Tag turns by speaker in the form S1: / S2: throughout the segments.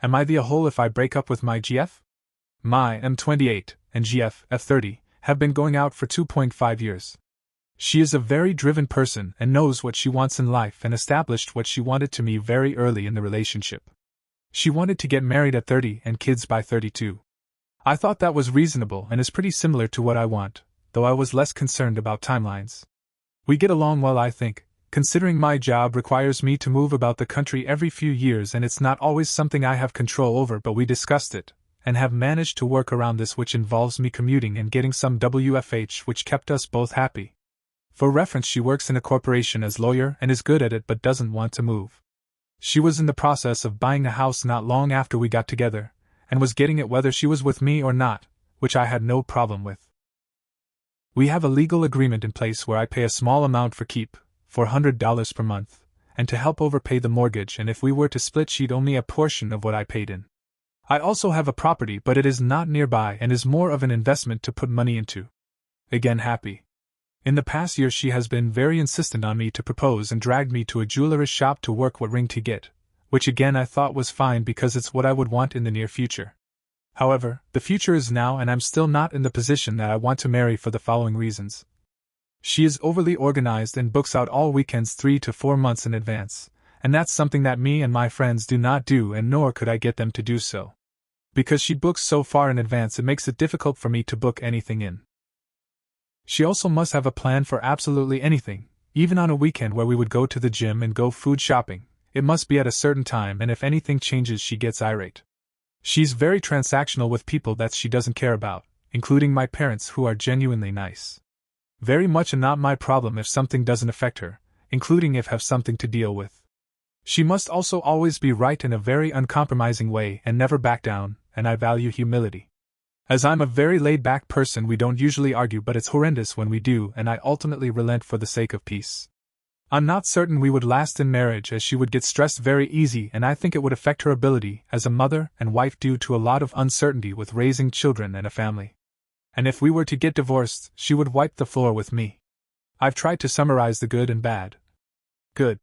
S1: Am I the a-hole if I break up with my GF? My M28 and GF, F30, have been going out for 2.5 years. She is a very driven person and knows what she wants in life and established what she wanted to me very early in the relationship. She wanted to get married at 30 and kids by 32. I thought that was reasonable and is pretty similar to what I want, though I was less concerned about timelines. We get along well, I think, considering my job requires me to move about the country every few years and it's not always something I have control over, but we discussed it, and have managed to work around this, which involves me commuting and getting some WFH, which kept us both happy. For reference, she works in a corporation as lawyer and is good at it but doesn't want to move. She was in the process of buying a house not long after we got together, and was getting it whether she was with me or not, which I had no problem with. We have a legal agreement in place where I pay a small amount for keep, $400 per month, and to help overpay the mortgage, and if we were to split she'd owe me a portion of what I paid in. I also have a property, but it is not nearby and is more of an investment to put money into. Again, happy. In the past year she has been very insistent on me to propose and dragged me to a jeweler's shop to work what ring to get, which again I thought was fine because it's what I would want in the near future. However, the future is now and I'm still not in the position that I want to marry for the following reasons. She is overly organized and books out all weekends 3 to 4 months in advance, and that's something that me and my friends do not do, and nor could I get them to do so. Because she books so far in advance, it makes it difficult for me to book anything in. She also must have a plan for absolutely anything, even on a weekend where we would go to the gym and go food shopping. It must be at a certain time, and if anything changes she gets irate. She's very transactional with people that she doesn't care about, including my parents, who are genuinely nice. Very much a not my problem if something doesn't affect her, including if have something to deal with. She must also always be right in a very uncompromising way and never back down, and I value humility. As I'm a very laid-back person, we don't usually argue, but it's horrendous when we do, and I ultimately relent for the sake of peace. I'm not certain we would last in marriage, as she would get stressed very easy, and I think it would affect her ability as a mother and wife due to a lot of uncertainty with raising children and a family. And if we were to get divorced, she would wipe the floor with me. I've tried to summarize the good and bad. Good.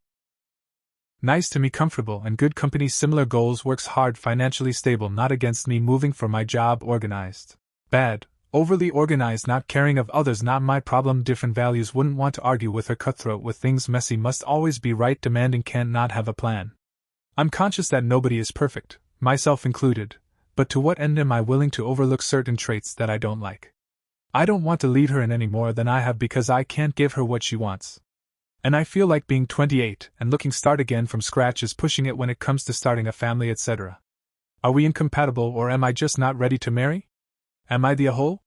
S1: Nice to me, comfortable and good company, similar goals, works hard, financially stable, not against me moving for my job, organized. Bad, overly organized, not caring of others, not my problem, different values, wouldn't want to argue with her, cutthroat with things, messy, must always be right, demanding, can't not have a plan. I'm conscious that nobody is perfect, myself included, but to what end am I willing to overlook certain traits that I don't like? I don't want to lead her in any more than I have because I can't give her what she wants. And I feel like being 28 and looking start again from scratch is pushing it when it comes to starting a family, etc. Are we incompatible, or am I just not ready to marry? Am I the a-hole?